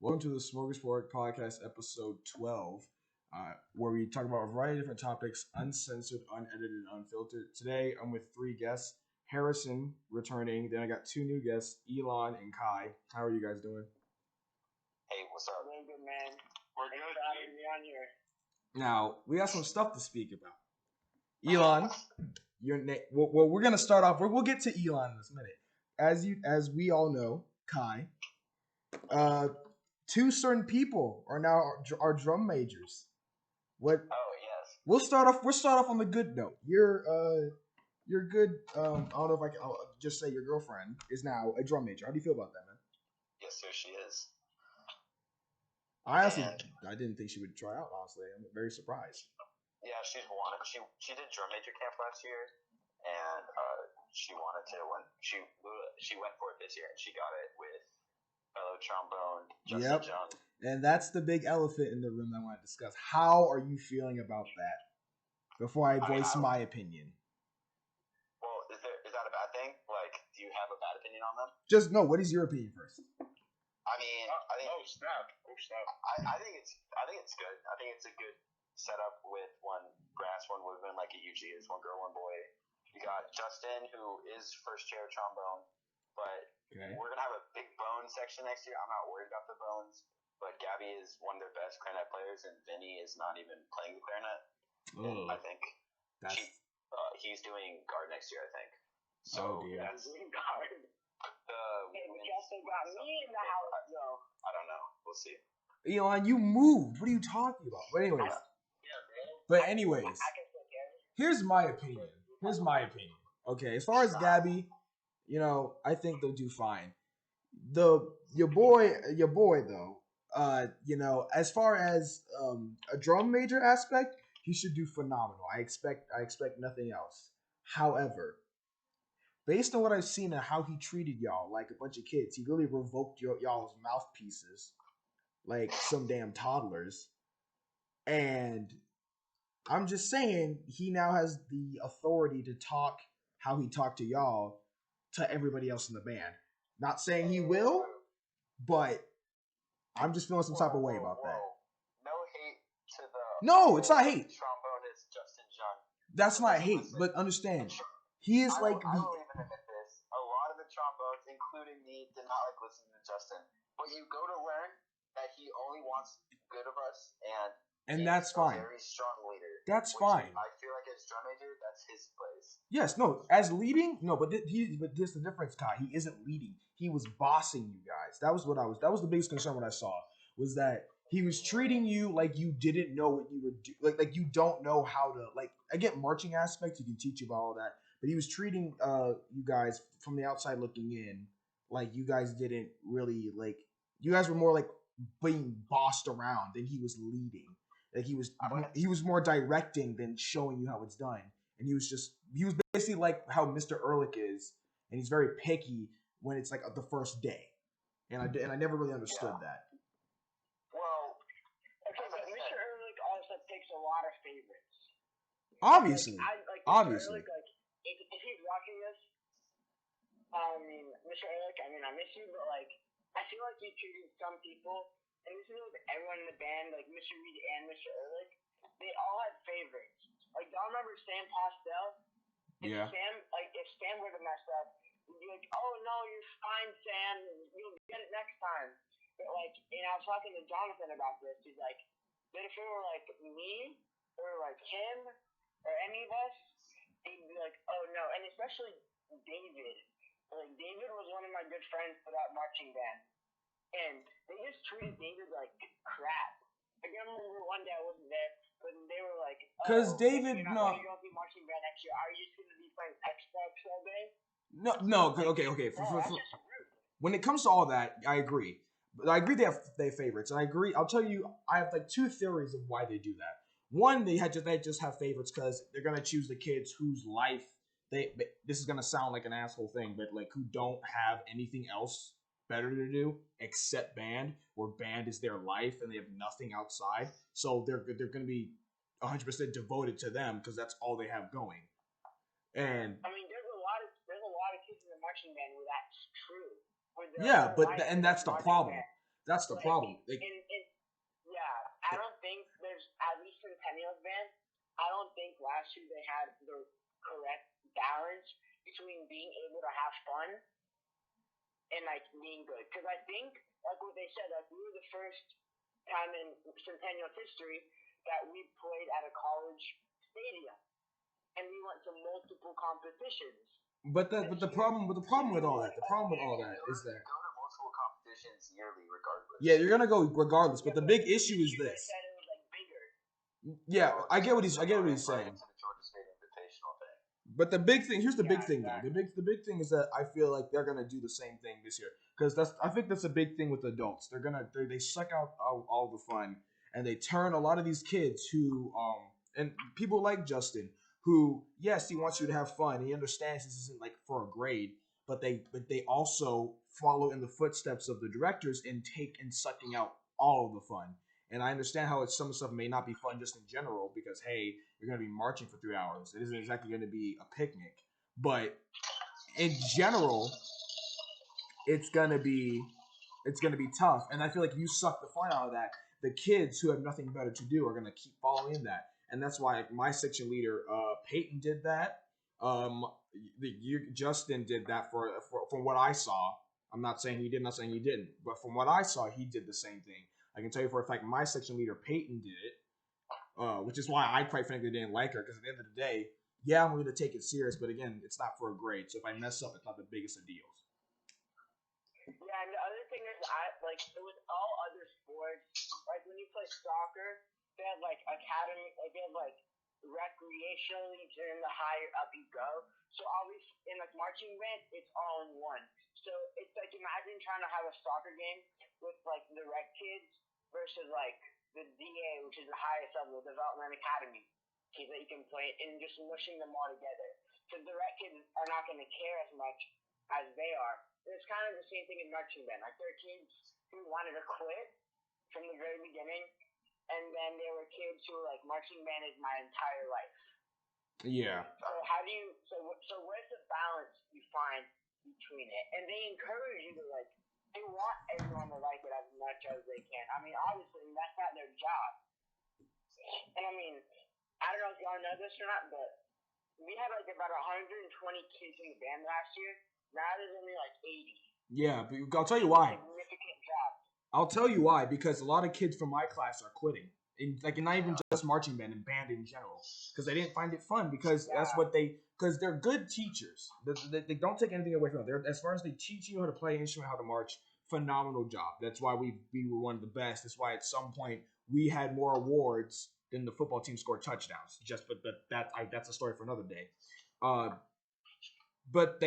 Welcome to the Smorgasbord Podcast, episode 12, where we talk about a variety of different topics, uncensored, unedited, unfiltered. Today, I'm with three guests. Harrison returning. Then I got two new guests, Elon and Kai. How are you guys doing? Hey, what's up? Doing good, man. We're good. Having me on here. Now, we got some stuff to speak about. Elon, your name. Well, we're gonna start off. We'll get to Elon in this minute. As we all know, Kai. Two certain people are now our drum majors. What? Oh yes. We'll start off on the good note. Your good. I don't know if I'll just say your girlfriend is now a drum major. How do you feel about that, man? Yes, sir, she is. I didn't think she would try out. Honestly, I'm very surprised. Yeah, she did drum major camp last year, and she wanted to when she went for it this year, and she got it with fellow trombone Justin Young. And that's the big elephant in the room that I want to discuss. How are you feeling about that? Before I voice my opinion. Well, is that a bad thing? Like, do you have a bad opinion on them? Just no. What is your opinion first? I mean, I think. Oh snap! I think it's good. I think it's a good setup with one brass, one woodwind, like it usually is, one girl, one boy. You got Justin, who is first chair trombone, but we're gonna have a big bone section next year. I'm not worried about the bones, but Gabby is one of their best clarinet players, and Vinny is not even playing the clarinet. I think he's doing guard next year. I think. So that's guard. We also got me in the house, though. I don't know. We'll see. Elon, you moved. What are you talking about? But anyways, here's my opinion. Okay, as far as Gabby, I think they'll do fine. Your boy though, as far as a drum major aspect, he should do phenomenal. I expect nothing else. However, based on what I've seen and how he treated y'all like a bunch of kids, he really revoked y'all's mouthpieces like some damn toddlers. And I'm just saying, he now has the authority to talk how he talked to y'all to everybody else in the band. Not saying he will, but I'm just feeling some type of way about that. No hate to the... No, it's not hate. Trombonist Justin Young. That's not hate, but understand. He is I will even admit this. A lot of the trombones, including me, did not like listening to Justin. But you go to learn that he only wants good of us, and that's fine. A very strong leader. That's fine. I feel like as drum major, that's his place. Yes, no, as leading, no, but this the difference, Kai. He isn't leading. He was bossing you guys. That was the biggest concern when I saw was that he was treating you like you didn't know what you were doing, like you don't know how to, like, I get marching aspects, you can teach you about all that, but he was treating you guys from the outside looking in like you guys didn't really, like, you guys were more like being bossed around than he was leading. Like he was more directing than showing you how it's done. And he was basically like how Mr. Ehrlich is, and he's very picky when it's like the first day. And I never really understood that. Well, okay, but Mr. Ehrlich also takes a lot of favorites. Obviously. Obviously. Ehrlich, like, if he's watching this, Mr. Ehrlich, I miss you, but like, I feel like you treated some people, and this is with everyone in the band, like Mr. Reed and Mr. Ehrlich, they all had favorites. Like, y'all remember Sam Pastel? Yeah. If Sam were to mess up, you'd be like, oh no, you're fine, Sam, you'll get it next time. But like, and I was talking to Jonathan about this, he's like, but if it were like me, or like him, or any of us, he'd be like, oh no, and especially David. Like, David was one of my good friends for that marching band. And they just treated David like crap. I remember one day I wasn't there, but they were like, because David, you're not going to go be marching band next year. Are you just going to be playing Xbox all day? No, okay. When it comes to all that, I agree. But I agree they have favorites. And I agree, I'll tell you, I have like two theories of why they do that. One, they just have favorites because they're going to choose the kids whose life, this is going to sound like an asshole thing, but like who don't have anything else better to do except band, where band is their life and they have nothing outside. So they're going to be 100% devoted to them because that's all they have going. And there's a lot of kids in the marching band where that's true. Yeah, and that's the problem. That's the problem. I don't think there's, at least Centennial's band, I don't think last year they had the correct balance between being able to have fun and like being good. Because I think, like what they said, like we were the first time in Centennial's history that we played at a college stadium, and we went to multiple competitions. But the problem with all that is that go to multiple competitions yearly regardless. Yeah, you're gonna go regardless. But the big issue is this. Said it was like bigger. Yeah, I get what he's saying. But the big thing, here's the big thing though. The big thing is that I feel like they're gonna do the same thing this year, because I think that's a big thing with adults. They suck out all the fun, and they turn a lot of these kids who and people like Justin, who, yes, he wants you to have fun. He understands this isn't like for a grade, but they also follow in the footsteps of the directors and take in sucking out all of the fun. And I understand how some stuff may not be fun just in general, because hey, you're gonna be marching for 3 hours. It isn't exactly gonna be a picnic, but in general, it's gonna be tough. And I feel like you suck the fun out of that. The kids who have nothing better to do are gonna keep following that. And that's why my section leader, Peyton, did that. Justin did that for from what I saw. I'm not saying he did, not saying he didn't, but from what I saw, he did the same thing. I can tell you for a fact, my section leader, Peyton, did it, which is why I quite frankly didn't like her, because at the end of the day, yeah, I'm going to take it serious, but again, it's not for a grade. So if I mess up, it's not the biggest of deals. Yeah, and the other thing is, it was all other sports. Like when you play soccer, they have like academy, like they have like recreational leagues, and the higher up you go. So obviously, in like marching band, it's all in one. So it's like, imagine trying to have a soccer game with like the rec kids versus like the DA, which is the highest level, development academy teams that you can play, and just mushing them all together. Because the rec kids are not going to care as much as they are. And it's kind of the same thing in marching band. Like there are kids who wanted to quit from the very beginning, and then there were kids who were like, marching band is my entire life. Yeah. So how do you? So where's the balance you find between it? And they encourage you to like. They want everyone to like it as much as they can. I mean, obviously, that's not their job. And I mean, I don't know if y'all know this or not, but we had like about 120 kids in the band last year. Now there's only like 80. Yeah, but I'll tell you why. Significant drop. I'll tell you why, because a lot of kids from my class are quitting. And like, not even just marching band, and band in general, because they didn't find it fun. Because because they're good teachers. They don't take anything away from them. As far as they teach you how to play an instrument, how to march, phenomenal job. That's why we were one of the best. That's why at some point we had more awards than the football team scored touchdowns. That's a story for another day. But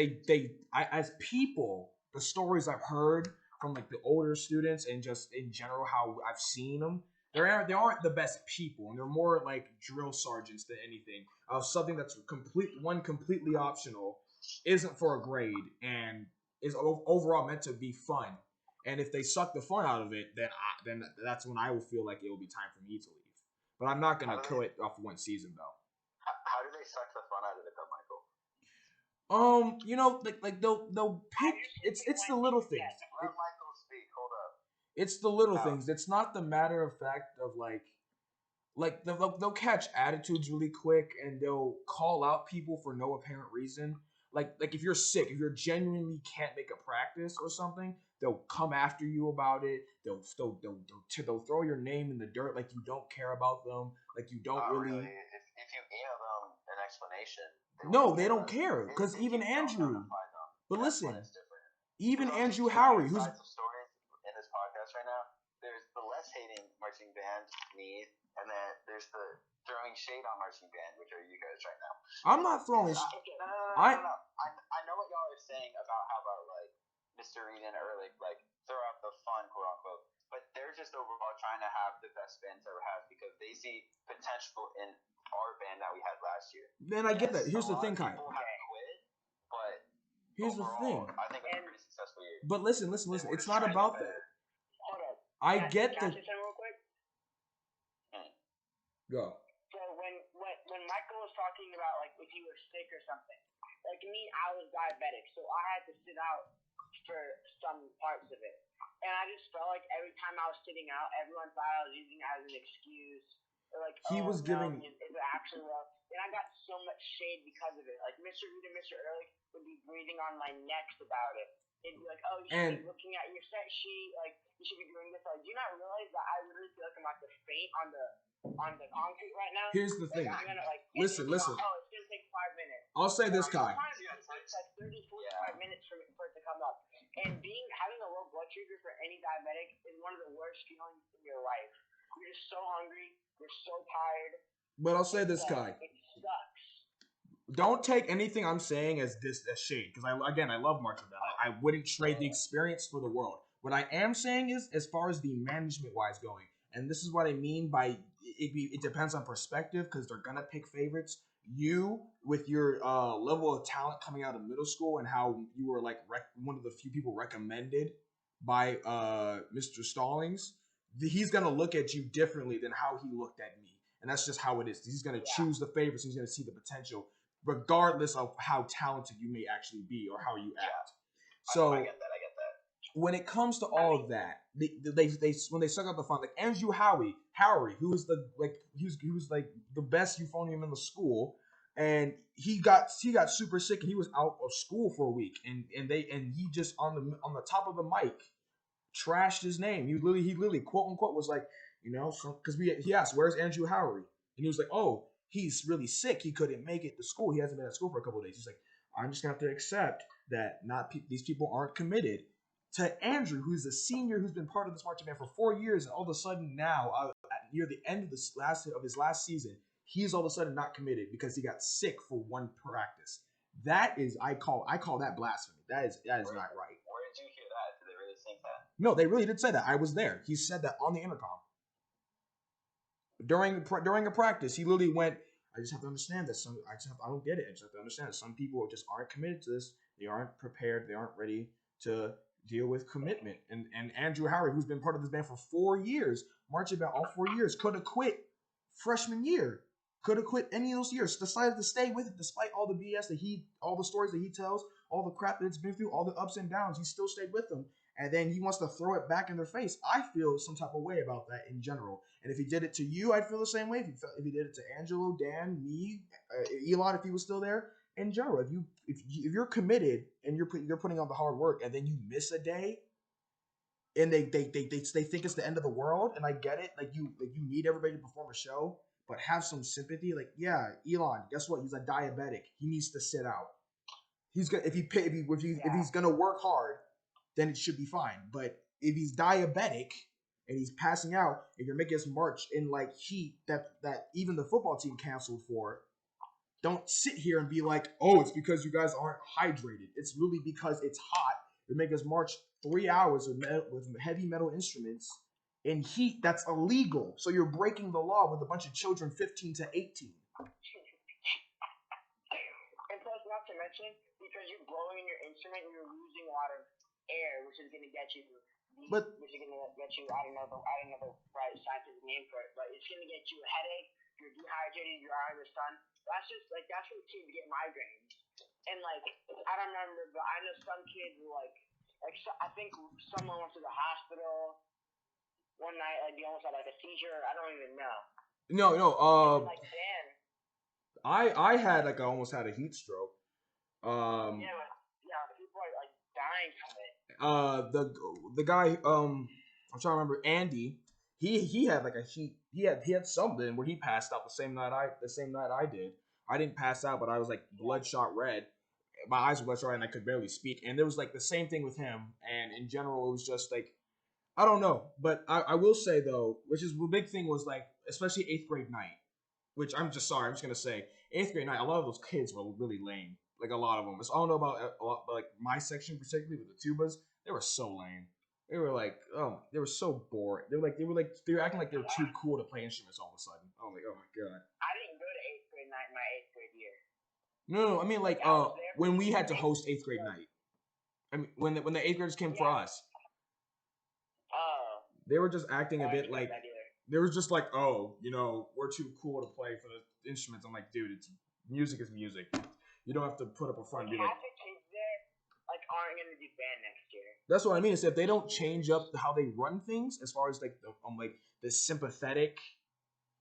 as people, the stories I've heard from like the older students and just in general how I've seen them, they aren't the best people, and they're more like drill sergeants than anything. Something that's completely optional, isn't for a grade, and is overall meant to be fun. And if they suck the fun out of it, then that's when I will feel like it will be time for me to leave. But I'm not gonna kill it off one season though. How do they suck the fun out of it though, Michael? They'll pick. It's the little things. Let Michael speak. Hold up. It's the little things. It's not the matter of fact of they'll catch attitudes really quick, and they'll call out people for no apparent reason. Like if you're sick, if you genuinely can't make a practice or something, they'll come after you about it. They'll throw your name in the dirt like you don't care about them, like you don't really. If you email them an explanation. They don't care, because even Andrew. But listen, even Andrew Howery, who's stories in this podcast right now. There's the less hating marching band me, and then there's the throwing shade on marching band, which are you guys right now. I'm not throwing. No. I know what y'all are saying about how about like Mr. Eden or like throw out the fun, quote unquote. But they're just overall trying to have the best bands ever have, because they see potential in our band that we had last year. Man, I get that. Here's the thing, Kai. People have quit, but here's overall, the thing. I think it's a pretty successful year. But listen. It's not about that. Hold up. I get that. Can I say something real quick? Go. So when Michael was talking about like if he was sick or something, like me, I was diabetic, so I had to sit out for some parts of it. And I just felt like every time I was sitting out, everyone thought I was using it as an excuse. Or like, He was giving. is it actually real? And I got so much shade because of it. Like Mr. Reed and Mr. Ehrlich would be breathing on my necks about it. They'd be like, "Oh, you should be looking at your set sheet. Like, you should be doing this." Like, do you not realize that I literally feel like I'm about to faint on the concrete right now? Here's the thing. I'm gonna Listen. Oh, it's gonna take 5 minutes. I'll say this, Kai. It takes like 30, 45 minutes for it to come up. And having a low blood sugar for any diabetic is one of the worst feelings in your life. You're just so hungry. You're so tired. But I'll say this, Kai. It sucks. Don't take anything I'm saying as shade, because I love March Madness. I wouldn't trade the experience for the world. What I am saying is, as far as the management wise going, and this is what I mean by it depends on perspective, because they're gonna pick favorites. You, with your level of talent coming out of middle school and how you were like one of the few people recommended by Mr. Stallings, he's gonna look at you differently than how he looked at me, and that's just how it is. He's gonna choose the favorites. He's gonna see the potential, regardless of how talented you may actually be or how you act. So I get that. when it comes to all of that, they when they suck out the fun, like Andrew Howie, who was he was like the best euphonium in the school, and he got super sick and he was out of school for a week, and he just on the top of the mic trashed his name. He literally quote unquote was like, because he asked, "Where's Andrew Howery?" And he was like, "Oh, he's really sick. He couldn't make it to school. He hasn't been at school for a couple of days." He's like, "I'm just gonna have to accept that these people aren't committed." To Andrew, who's a senior who's been part of this marching band for 4 years, and all of a sudden now, near the end of his last season, he's all of a sudden not committed because he got sick for one practice. That is, I call that blasphemy. That is not right. Where did you hear that? Did they really think that? No, they really did say that. I was there. He said that on the intercom during a practice. He literally went, "I just have to understand that I don't get it. I just have to understand that some people just aren't committed to this. They aren't prepared. They aren't ready to deal with commitment." And Andrew Howery, who's been part of this band for 4 years, marching band all 4 years, could have quit freshman year, could have quit any of those years, decided to stay with it despite all the BS all the stories that he tells, all the crap that it's been through, all the ups and downs. He still stayed with them, and then he wants to throw it back in their face. I feel some type of way about that in general. And if he did it to you, I'd feel the same way. If he did it to Angelo, Dan, me, Elon, if he was still there. In general, if you're committed and you're putting on the hard work, and then you miss a day, and they think it's the end of the world, and I get it, like you need everybody to perform a show, but have some sympathy. Like, yeah, Elon, guess what? He's a diabetic. He needs to sit out. He's gonna if he's gonna work hard, then it should be fine. But if he's diabetic and he's passing out, and you're making us march in like heat that even the football team canceled for. Don't sit here and be like, "Oh, it's because you guys aren't hydrated." It's really because it's hot. You're making us march 3 hours with heavy metal instruments in heat that's illegal. So you're breaking the law with a bunch of children 15 to 18. And plus, not to mention, because you're blowing in your instrument, you're losing a lot of air, which is going to get you. I don't know the right scientific name for it, but it's going to get you a headache. You're dehydrated. You're out of the sun. That's what kids get migraines. And like, I don't remember, but I know some kids were I think someone went to the hospital one night, like they almost had like a seizure. I don't even know. No. Like, Dan. I had I almost had a heat stroke. People are like dying from it. The guy, I'm trying to remember, Andy. He had like a heat. He had something where he passed out the same night I did. I didn't pass out, but I was like bloodshot red. My eyes were bloodshot red, and I could barely speak. And there was like the same thing with him. And in general, it was just like, I don't know. But I will say though, which is the big thing was like, especially 8th grade night. Which I'm just gonna say 8th grade night. A lot of those kids were really lame. Like a lot of them. I don't know about a lot, but like my section particularly with the tubas, they were so lame. They were like, they were so bored. They were acting like they were too cool to play instruments all of a sudden. I'm like, oh my god. I didn't go to 8th grade night my 8th grade year. No, I mean like when we had to host 8th grade night. I mean when the 8th graders came for us. They were just acting a bit like they were just like, we're too cool to play for the instruments. I'm like, dude, music is music. You don't have to put up a front and be like, half the kids there aren't gonna do be banned next year. That's what I mean. Is if they don't change up how they run things, as far as like the sympathetic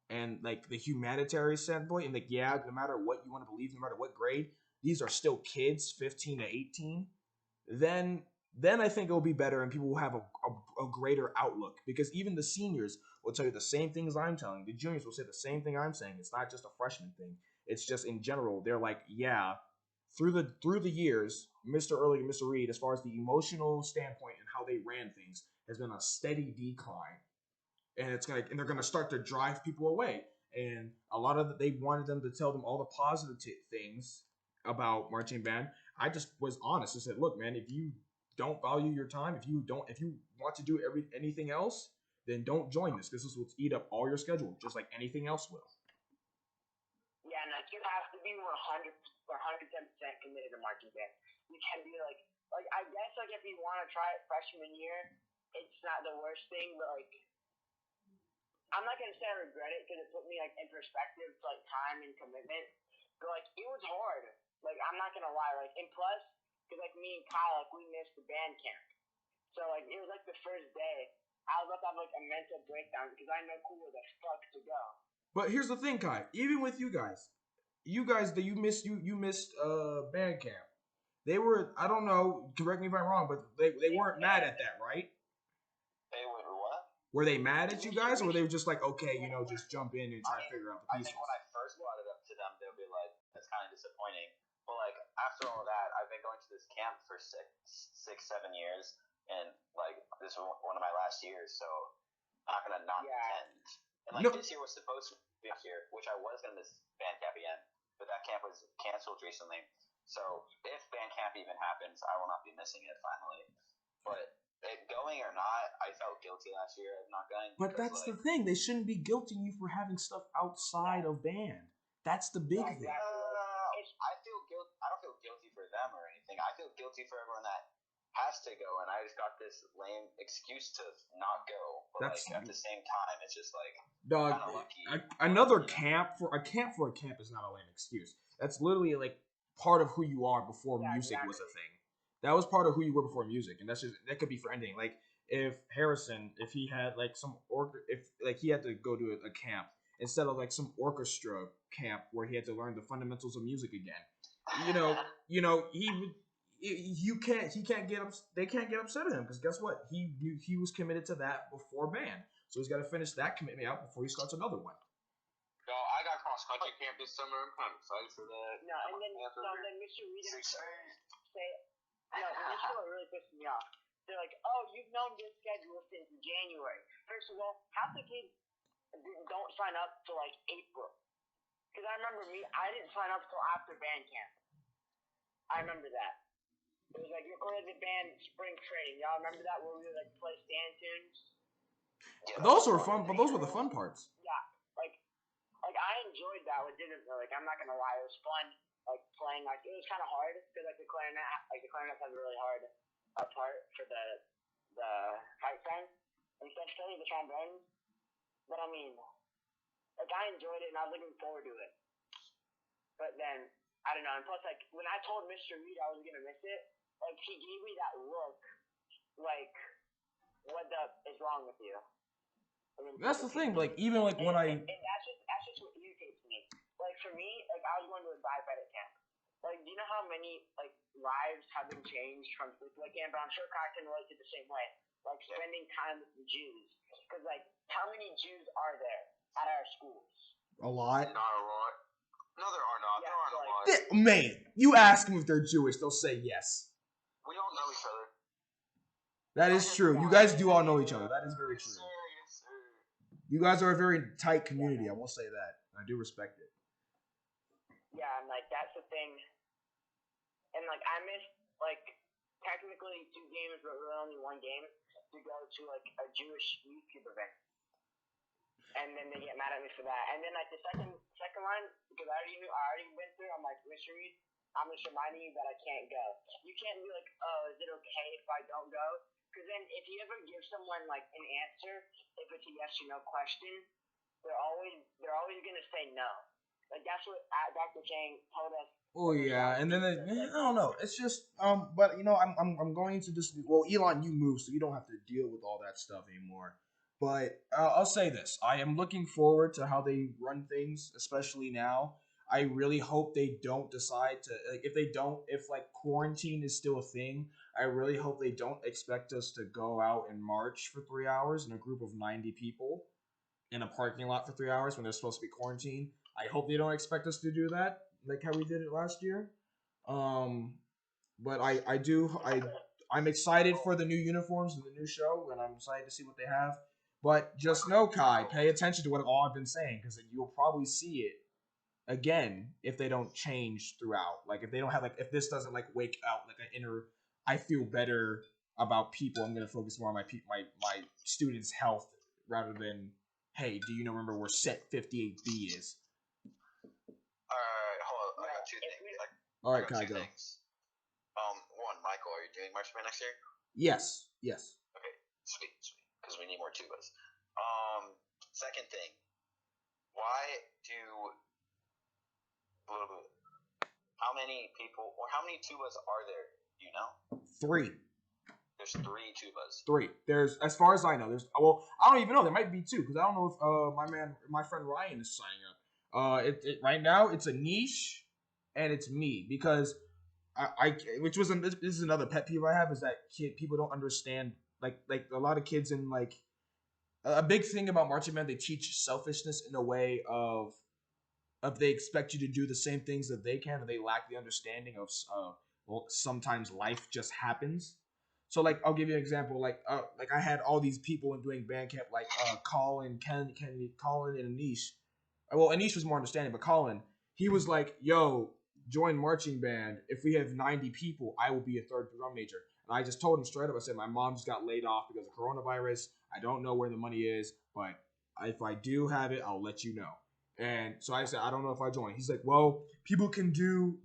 and like the humanitarian standpoint, and like no matter what you want to believe, no matter what grade, these are still kids, 15 to 18. Then I think it'll be better, and people will have a greater outlook, because even the seniors will tell you the same things I'm telling. The juniors will say the same thing I'm saying. It's not just a freshman thing. It's just in general. They're like, yeah, through the years, Mr. Early and Mr. Reed, as far as the emotional standpoint and how they ran things, has been a steady decline, and they're gonna start to drive people away. And a lot of they wanted them to tell them all the positive things about marching band. I just was honest and said, look, man, if you don't value your time, if you want to do anything else, then don't join this. This is what's eat up all your schedule, just like anything else will. Yeah, and like you have to be 110% committed to marching band. You can't be like I guess like if you want to try it freshman year, it's not the worst thing, but like I'm not gonna say I regret it because it put me like in perspective to like time and commitment. But like it was hard. Like I'm not gonna lie. Like and plus, because like me and Kyle, like we missed the band camp, so like it was like the first day. I was about to have like a mental breakdown because I know who the fuck to go. But here's the thing, Kai. Even with you guys that you missed band camp. They were, I don't know, correct me if I'm wrong, but they weren't mad at that, right? They were what? Were they mad at you guys, or were they just like, okay, just jump in and try to figure out the I pieces? think when I first brought it up to them, they'll be like, that's kind of disappointing. But like after all that, I've been going to this camp for 6, 7 years, and like this is one of my last years, so I'm not gonna not attend. And like this year was supposed to be here, which I was gonna miss band camp again, but that camp was canceled recently. So if band camp even happens, I will not be missing it finally. But going or not, I felt guilty last year of not going. But that's the thing. They shouldn't be guilting you for having stuff outside of band. That's the big thing. I feel guilty. I don't feel guilty for them or anything. I feel guilty for everyone that has to go, and I just got this lame excuse to not go. But like at the same time, it's just like dog. Another camp for a camp is not a lame excuse. That's literally like part of who you are before music was a thing. That was part of who you were before music, and that could be for anything. Like if Harrison, if he had like if he had to go to a camp instead of like some orchestra camp where he had to learn the fundamentals of music again, they can't get upset at him, because guess what? He was committed to that before band, so he's got to finish that commitment out before he starts another one. Yo, I got cross country camp this summer. I'm kind of excited for that. No, and then Mr. Reed this one really pissed me off. They're like, oh, you've known this schedule since January. First of all, half the kids don't sign up till like April. Because I remember I didn't sign up till after band camp. I remember that. It was like, you're going to the band spring training. Y'all remember that, where we would like play stand tunes? Yeah, those were fun, but those were the fun parts. Yeah, like I enjoyed that legitimately. Like I'm not gonna lie, it was fun. Like playing, like it was kind of hard because like the clarinet has a really hard part for the pipe sound and especially the trombones. But I mean, like I enjoyed it and I was looking forward to it. But then I don't know. And plus, like when I told Mr. Reed I was gonna miss it, like he gave me that look, like what the is wrong with you? I mean, that's the thing. Like even like when and that's just what irritates me. Like for me, like I was going to a diabetic camp. Like, do you know how many like lives have been changed from sleepaway camp? But I'm sure Kai can relate to the same way. Like spending time with the Jews, because like how many Jews are there at our schools? A lot. Not a lot. No, there are not. Yeah, there aren't like, a lot. Man, you ask them if they're Jewish, they'll say yes. We all know each other. That is true. You guys do all know each other. That is very true. Yes, sir. You guys are a very tight community. I will say that. I do respect it. Yeah, and like that's the thing. And like I missed like technically 2 games, but really only 1 game to go to like a Jewish YouTube event. And then they get mad at me for that. And then like the second one, because I already went through. I'm like, Mr. Reed, I'm just reminding you that I can't go. You can't be like, oh, is it okay if I don't go? Because then if you ever give someone like an answer, if it's a yes or no question, they're always gonna say no. Like that's what Dr. Chang told us. Oh yeah, and then I don't know. It's just but you know, I'm going to this. Well, Elon, you moved, so you don't have to deal with all that stuff anymore. But I'll say this: I am looking forward to how they run things, especially now. I really hope they don't decide to like if like quarantine is still a thing. I really hope they don't expect us to go out and march for 3 hours in a group of 90 people in a parking lot for 3 hours when they're supposed to be quarantined. I hope they don't expect us to do that like how we did it last year. Um, but I'm excited for the new uniforms and the new show, and I'm excited to see what they have. But just know, Kai, pay attention to what all I've been saying because you'll probably see it again if they don't change throughout. Like if they don't have like if this doesn't like wake out like an inner, I feel better about people. I'm gonna focus more on my students' health rather than hey, do you know remember where set 58B is? Alright, hold on. I got two things. All right, Kai, go. One, Michael, are you doing March Band next year? Yes. Okay, sweet. Because we need more tubas. Second thing, why do how many people or how many tubas are there? Do you know? 3. There's 3 tubas. 3. There's, as far as I know, there's. Well, I don't even know. There might be 2 because I don't know if my friend Ryan is signing up. Right now it's a niche, and it's me because which was this is another pet peeve I have is that people don't understand like a lot of kids in like a big thing about marching band, they teach selfishness in a way of they expect you to do the same things that they can, and they lack the understanding of well, sometimes life just happens. So like I'll give you an example. Like I had all these people in doing band camp, like Colin, Colin, and Anish. Well, Anish was more understanding, but Colin, he was like, "Yo, join marching band. If we have 90 people, I will be a third drum major." And I just told him straight up. I said, "My mom just got laid off because of coronavirus. I don't know where the money is, but if I do have it, I'll let you know." And so I said, "I don't know if I join." He's like, "Well, you can do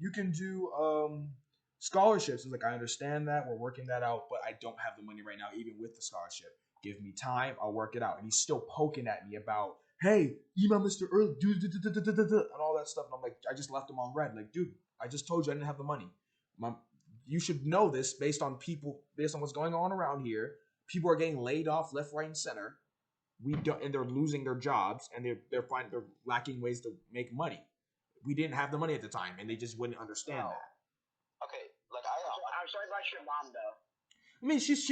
scholarships." He's like, "I understand that. We're working that out, but I don't have the money right now, even with the scholarship. Give me time. I'll work it out." And he's still poking at me about, "Hey, email Mr. Early, dude, and all that stuff." And I'm like, I just left him on red. Like, dude, I just told you I didn't have the money. You should know this based on what's going on around here. People are getting laid off left, right, and center. And they're losing their jobs, and they're lacking ways to make money. We didn't have the money at the time, and they just wouldn't understand that. Okay, like I'm sorry about your mom though. I mean, she's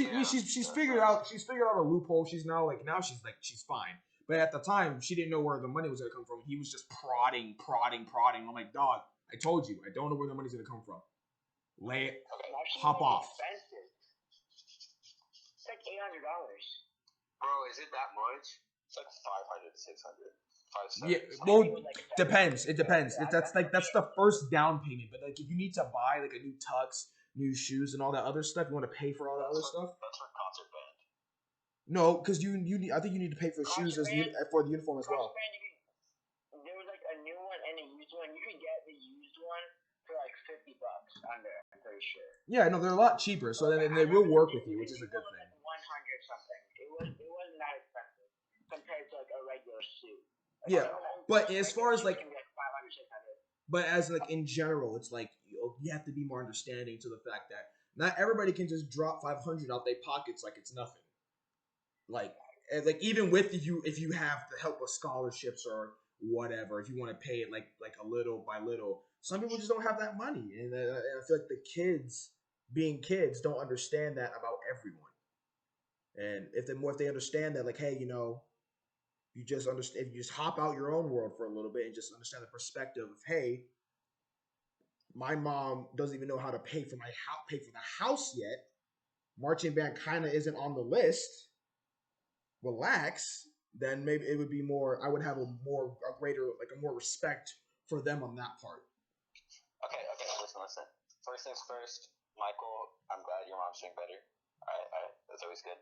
figured out a loophole. She's fine. But at the time, she didn't know where the money was gonna come from. He was just prodding. I'm like, dog, I told you, I don't know where the money's gonna come from. Hop off. Expensive. It's like $800. Bro, is it that much? It's like 500 to 600. Yeah, well, depends. It depends. That's the first down payment. But like, if you need to buy like a new tux, new shoes, and all that other stuff, you want to pay for all that other stuff. That's for concert band. No, because you need. I think you need to pay for shoes for the uniform as well. There was like a new one and a used one. You could get the used one for like $50 under. I'm pretty sure. Yeah, no, they're a lot cheaper, so then they will work with you, which is a good thing. Like 100 something. It wasn't that expensive compared to like a regular suit. Yeah, but as far as like, can be like 500, 600. But as like in general, it's like you have to be more understanding to the fact that not everybody can just drop 500 out their pockets like it's nothing. Like even with if you have the help of scholarships or whatever, if you want to pay it like a little by little, some people just don't have that money, and I feel like the kids, being kids, don't understand that about everyone. And if they understand that, like, hey, you just understand, if you just hop out your own world for a little bit and just understand the perspective of, hey, my mom doesn't even know how to pay for the house yet. Marching band kind of isn't on the list. Relax. Then maybe it would be more. I would have a more respect for them on that part. Okay. Listen. First things first, Michael. I'm glad your mom's doing better. That's always good.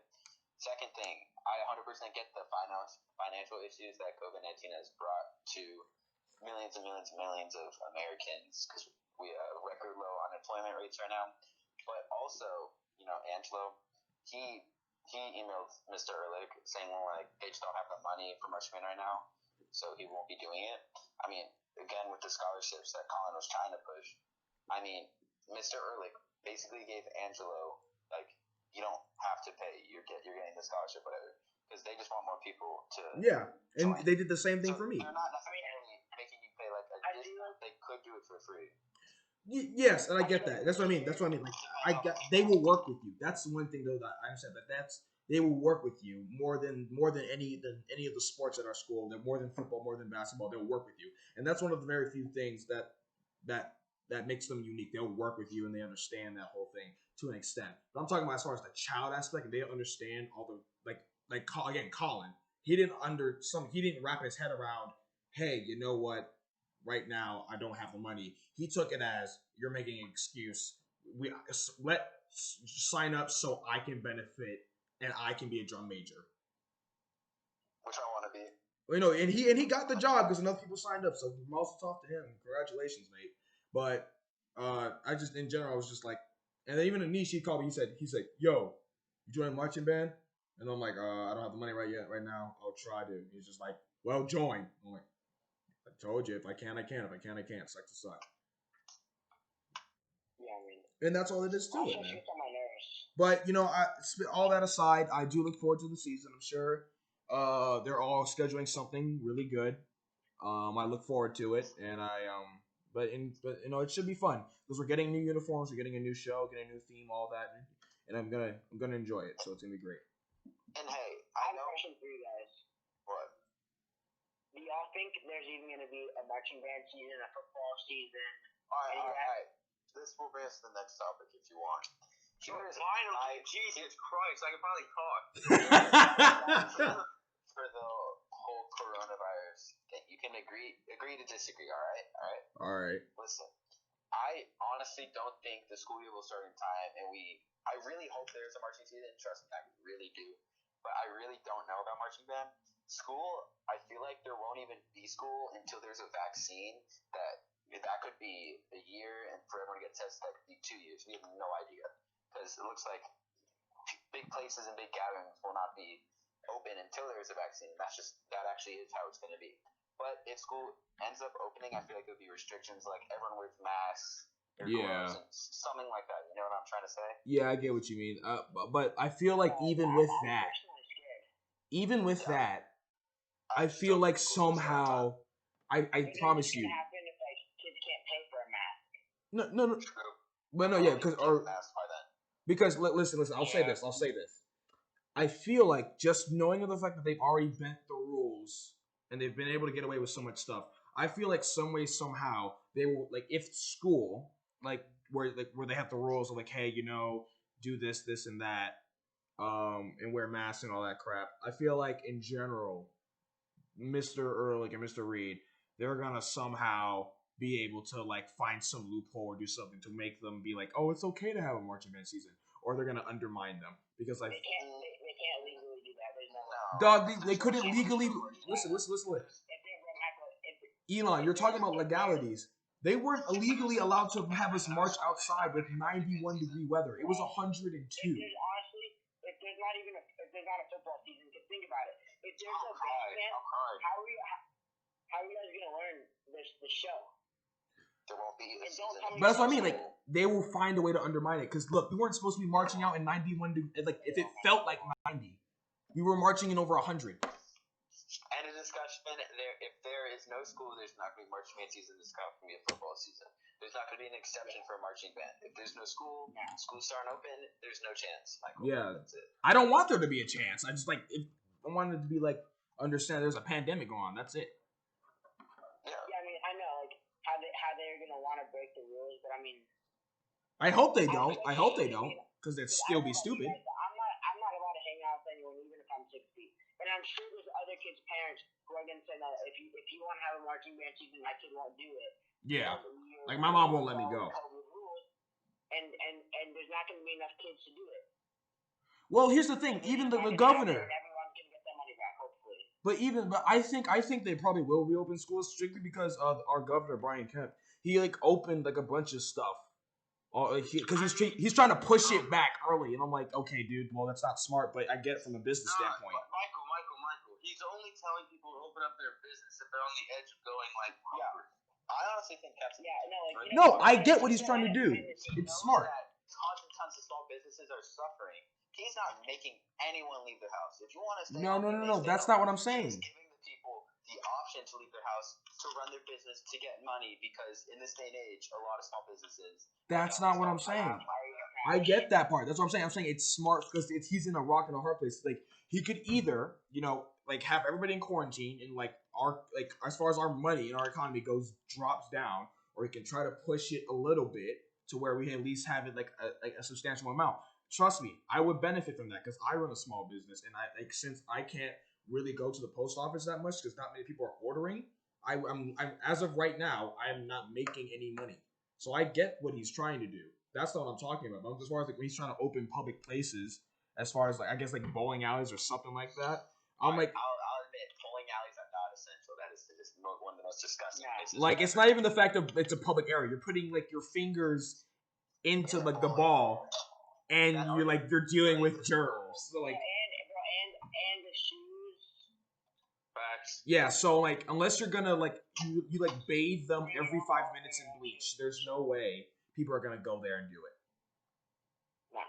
Second thing, I 100% get the financial issues that COVID-19 has brought to millions and millions and millions of Americans because we have record low unemployment rates right now. But also, Angelo, he emailed Mr. Ehrlich saying like they just don't have the money for marching band right now. so he won't be doing it. I mean, again, with the scholarships that Colin was trying to push, I mean, Mr. Ehrlich basically gave Angelo, like, you don't have to pay. You're getting the scholarship, whatever. Because they just want more people to and join. they did the same thing So for me. they're not necessarily making you pay, like, additional. They could do it for free. Yes, and I get that. That's what I mean. Like, they will work with you. That's the one thing though that I understand. They will work with you more than any of the sports at our school. They're more than football, more than basketball. They'll work with you, and that's one of the very few things that makes them unique. They'll work with you and they understand that whole thing to an extent. But I'm talking about as far as the child aspect, and they understand all the Colin. He didn't wrap his head around. Hey, you know what? Right now, I don't have the money. He took it as you're making an excuse. Sign up so I can benefit and I can be a drum major, which I want to be. And he got the job because enough people signed up. So also talk to him. Congratulations, mate. But I just in general I was just like, and then even Anish, he called me. He said, "Yo, you join marching band?" And I'm like, I don't have the money right now. I'll try to. He's just like, well, join. I'm like, I told you, if I can, I can. If I can, I can't. Suck to suck. Yeah, I mean, and that's all it is to it, man. Gets on my nerves. But all that aside, I do look forward to the season. I'm sure they're all scheduling something really good. I look forward to it, and but it should be fun because we're getting new uniforms, we're getting a new show, getting a new theme, all that, and I'm gonna enjoy it. So it's gonna be great. And hey, I have a question for you guys. What? Do y'all think there's even going to be a marching band season, a football season? All right. This will bring us to the next topic if you want. Finally, Jesus Christ, I can finally talk. For the whole coronavirus thing, you can agree to disagree. All right. Listen, I honestly don't think the school year will start in time, and I really hope there's a marching season. Trust me, I really do. But I really don't know about marching band. School, I feel like there won't even be school until there's a vaccine. That could be a year, and for everyone to get tested, that could be 2 years. We have no idea. Because it looks like big places and big gatherings will not be open until there's a vaccine. That actually is how it's going to be. But if school ends up opening, I feel like there'll be restrictions, like everyone wears masks. Yeah. Something like that. You know what I'm trying to say? Yeah, I get what you mean. But I feel like even with that, I feel like somehow, I promise you. Happen if kids can't pay for a mask? No. But no, yeah, because listen. I'll say this. I feel like just knowing of the fact that they've already bent the rules and they've been able to get away with so much stuff. I feel like some way, somehow, they will, like, if school, where they have the rules of, like, hey, do this, and that, and wear masks and all that crap. I feel like, in general, Mr. Ehrlich and Mr. Reed, they're going to somehow be able to, like, find some loophole or do something to make them be like, oh, it's okay to have a marching band season. Or they're going to undermine them. Because, like... They can't legally do that. There's no... Dog, they couldn't legally... Listen. Elon, you're talking about legalities. They weren't illegally allowed to have us march outside with 91-degree weather. It was 102. If there's not a football season, because think about it. If there's no band, how are you guys going to learn the show? There won't be a season. But that's what I mean. Like, they will find a way to undermine it. Because, look, we weren't supposed to be marching out in 91 degrees. Like, if it felt like 90, we were marching in over 100. And a discussion there. If there is no school, there's not going to be marching band season. There's not going to be a football season. There's not going to be an exception for a marching band. If there's no school, schools aren't open. There's no chance, Michael. Yeah, that's it. I don't want there to be a chance. I just I wanted to be like understand there's a pandemic going on. That's it. Yeah, I mean, I know like how they're going to want to break the rules, but I mean, I hope they don't. Because they'd still be stupid. I'm not allowed to hang out with anyone even if I'm 6 feet. And I'm sure there's other kids' parents who are going to say that if you want to have a marching band season, my kid won't do it. Yeah. Like, my mom won't let me go. And there's not going to be enough kids to do it. Well, here's the thing. Even the governor. Everyone's going to get their money back, hopefully. But I think they probably will reopen schools strictly because of our governor, Brian Kemp. He, opened, a bunch of stuff. Because he's trying to push it back early. And I'm like, okay, dude, well, that's not smart, but I get it from a business standpoint. Michael. He's only telling people to open up their business. that they're on the edge of going like, I honestly think Captain. No, I get what he's trying to do. It's smart. That tons and tons of small businesses are suffering. He's not making anyone leave their house. If you want to stay No. That's not what I'm saying. He's giving the people the option to leave their house to run their business to get money because in this day and age, a lot of small businesses. That's not what I'm saying. I get that part. That's what I'm saying. I'm saying it's smart because he's in a rock and a hard place. Like he could either, like have everybody in quarantine and as far as our money and our economy drops down, or he can try to push it a little bit to where we at least have it like a substantial amount. Trust me, I would benefit from that because I run a small business, and since I can't really go to the post office that much because not many people are ordering. I'm as of right now, I am not making any money. So I get what he's trying to do. That's not what I'm talking about. But as far as when he's trying to open public places, as far as I guess bowling alleys or something like that, I'll admit, bowling alleys are not essential. That is just one of the most disgusting places. It's not even the fact of it's a public area. You're putting your fingers into the ball, and you're dealing with germs. So and the shoes. facts. Yeah, so unless you're gonna you bathe them every 5 minutes in bleach, there's no way people are gonna go there and do it. No.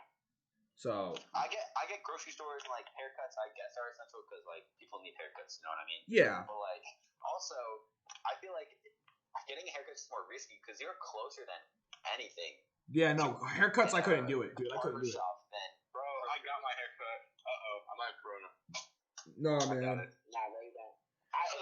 So I get grocery stores and haircuts. I guess are essential because people need haircuts. You know what I mean? Yeah. But also, I feel like getting a haircut is more risky because you're closer than anything. Yeah, no, haircuts I couldn't do it, dude. I couldn't do it. Bro, I got my haircut. I might have corona. No, man. Nah, bro, you don't.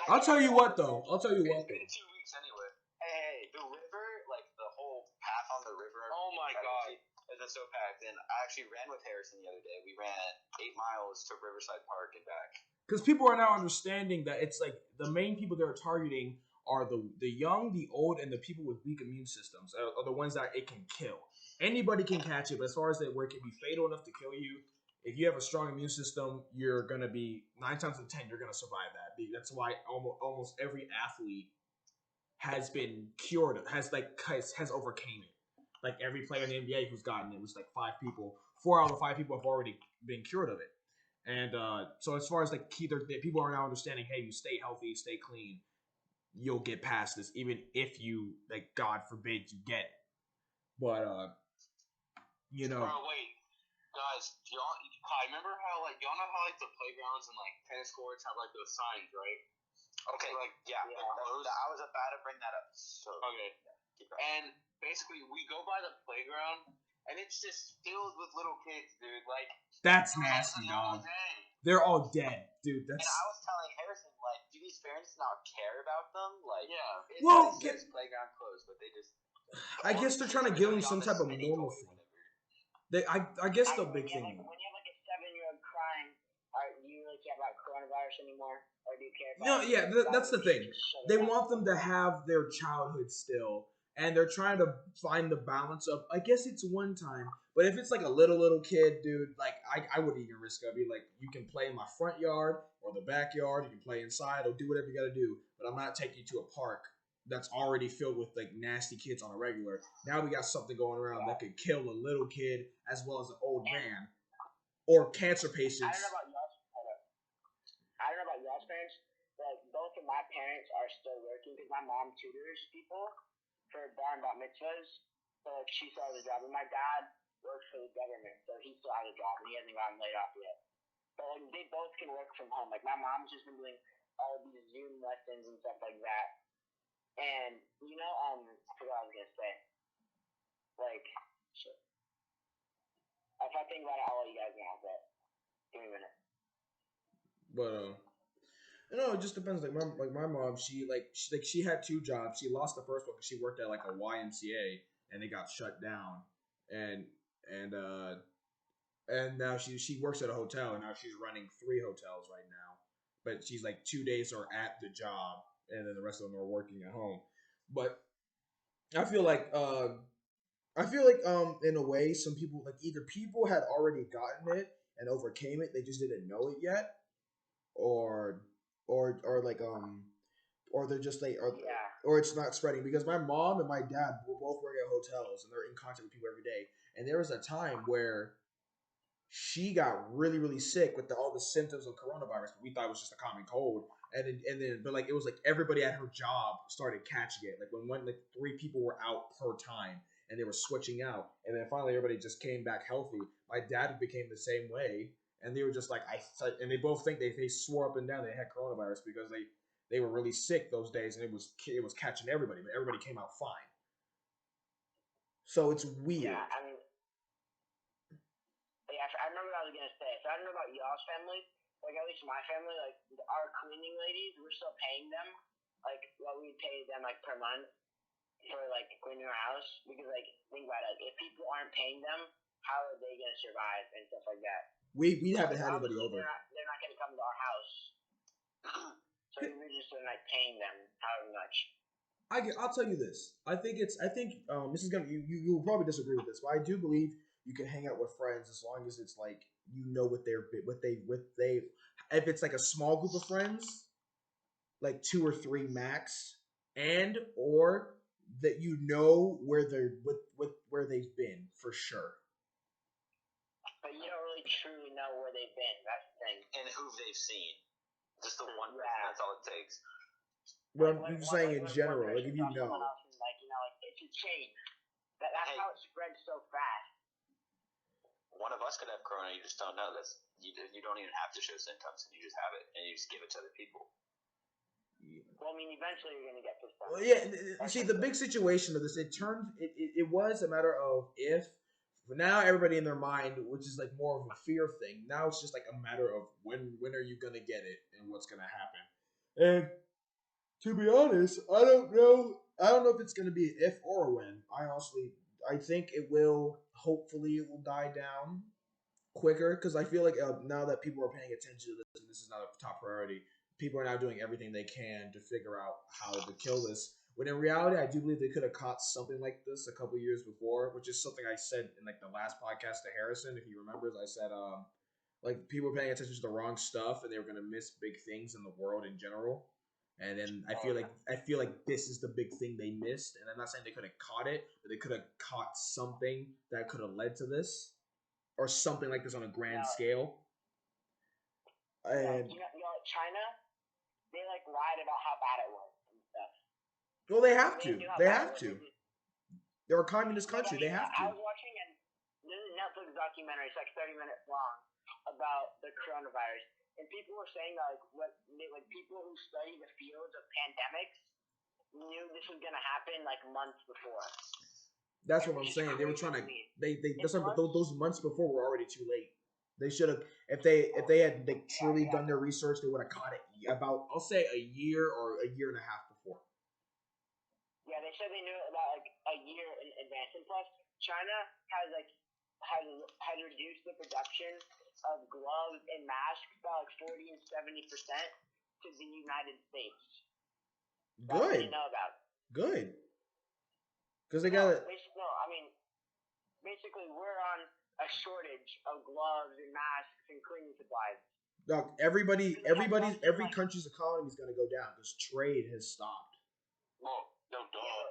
I'll tell you what though. It's been 2 weeks anyway. Hey, the river, the whole path on the river. Oh my god. It's so packed. And I actually ran with Harrison the other day. We ran 8 miles to Riverside Park and back. Because people are now understanding that it's the main people they're targeting are the young, the old, and the people with weak immune systems are the ones that it can kill. Anybody can catch it, but as far as where it can be fatal enough to kill you, if you have a strong immune system, you're gonna be 9 times out of 10 you're gonna survive that. That's why almost every athlete has been cured, has overcame it. Every player in the NBA who's gotten it was 5 people. 4 out of the 5 people have already been cured of it. And so as far as people are now understanding, hey, you stay healthy, stay clean, you'll get past this, even if you God forbid you get it. But Bro, wait, guys, I remember how y'all know how the playgrounds and tennis courts have those signs, right? Okay, yeah. I was about to bring that up. So okay, and basically we go by the playground and it's just filled with little kids, dude. That's nasty, dog. They're all dead, dude. And I was telling Harrison, do these parents not care about them? Yeah. Well, playground closed, but they just. I guess they're trying to give them some type of normalcy. I guess the big thing. When you have a 7-year-old crying, do you really care about coronavirus anymore, or do you care about? No, yeah, that's the thing. They want them to have their childhood still, and they're trying to find the balance of. I guess it's one time, but if it's a little kid, dude, I wouldn't even risk it. I'd be you can play in my front yard or the backyard. You can play inside or do whatever you got to do, but I'm not taking you to a park that's already filled with nasty kids on a regular. Now we got something going around that could kill a little kid as well as an old man or cancer patients. I don't know about y'all's parents, but both of my parents are still working because my mom tutors people for bar and bat mitzvahs. So she still has a job, and my dad works for the government, so he still has a job, and he hasn't gotten laid off yet. But they both can work from home. My mom's just been doing all these Zoom lessons and stuff like that. And, I forgot what I was going to say. Shit. If I think about it, I'll let you guys know, but give me a minute. But, it just depends. My mom, she had 2 jobs. She lost the first one because she worked at a YMCA, and it got shut down. And now she works at a hotel, and now she's running 3 hotels right now. But she's 2 days are at the job, and then the rest of them are working at home. But I feel in a way some people either people had already gotten it and overcame it, they just didn't know it yet, or they're just or it's not spreading because my mom and my dad both work at hotels and they're in contact with people every day. And there was a time where she got really, really sick with all the symptoms of coronavirus. We thought it was just a common cold. but like it was like everybody at her job started catching it. Like when 3 people were out per time and they were switching out, and then finally everybody just came back healthy. My dad became the same way, and they were just like and they both think they swore up and down they had coronavirus because they were really sick those days, and it was catching everybody, but everybody came out fine. So it's weird. Yeah, I mean, I remember what I was gonna say. So I don't know about y'all's family. Like, at least my family, like, our cleaning ladies, we're still paying them, like, what we pay them, like, per month for, like, cleaning our house. Because, like, think about it. Like, if people aren't paying them, how are they going to survive and stuff like that? We haven't had anybody over. They're not going to come to our house. So we're just, like, paying them however much. I'll tell you this. I think this is gonna you'll probably disagree with this, but I do believe you can hang out with friends as long as it's like you know what they if it's like a small group of friends, like 2 or 3 max, and or that you know where where they've been for sure. But you don't really truly know where they've been. That's the thing. And who they've seen. Just the one person. That's all it takes. Well, I'm just saying in general, like if you know. Like, you know, like it's a chain. That's how it spreads so fast. One of us could have corona. You just don't know. You don't even have to show symptoms, and you just have it, and you just give it to other people. Well, I mean, eventually you're gonna get this stuff. Well, yeah. See, the big situation of this, it was a matter of if. Now everybody in their mind, which is like more of a fear thing. Now it's just like a matter of when are you gonna get it and what's gonna happen. And to be honest, I don't know if it's gonna be an if or a when. I think it will. Hopefully, it will die down quicker because I feel like now that people are paying attention to this, and this is not a top priority, people are now doing everything they can to figure out how to kill this. When in reality, I do believe they could have caught something like this a couple years before, which is something I said in like the last podcast to Harrison, if he remembers. I said like people were paying attention to the wrong stuff and they were gonna miss big things in the world in general. And then I feel like this is the big thing they missed. And I'm not saying they could have caught it, but they could have caught something that could have led to this, or something like this on a grand scale. And you know, China, they like lied about how bad it was and stuff. Well, they have to. They have to. They're a communist country. They have to. I was watching there's a Netflix documentary. It's like 30 minutes long about the coronavirus. And people were saying that like people who study the fields of pandemics knew this was gonna happen like months before. That's what I'm saying. They were trying to. Those months before were already too late. They should have. If they had truly done their research, they would have caught it about, I'll say, a year or a year and a half before. Yeah, they said they knew about like a year in advance. And plus, China has reduced the production of gloves and masks by like 40 and 70% to the United States. That's what you know about. Good. Because they got it. No, I mean, basically, we're on a shortage of gloves and masks and cleaning supplies. Look, every country's economy is going to go down because trade has stopped. Oh, no, duh.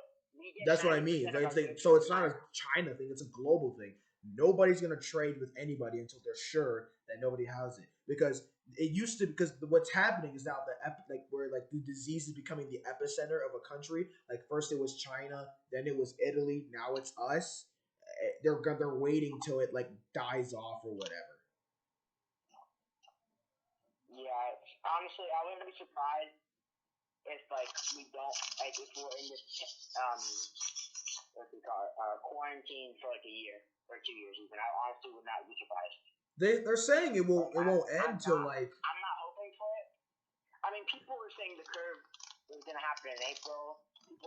That's what I mean. So it's not a China thing; it's a global thing. Nobody's going to trade with anybody until they're sure that nobody has it. Because it used to. Because what's happening is now where the disease is becoming the epicenter of a country. Like first it was China, then it was Italy, now it's us. They're waiting till it like dies off or whatever. Yeah, honestly, I wouldn't be surprised if like we don't if we're in this quarantine for like a year or 2 years even. I honestly would not be surprised. They're saying it won't end till like. I'm not hoping for it. I mean, people were saying the curve was gonna happen in April.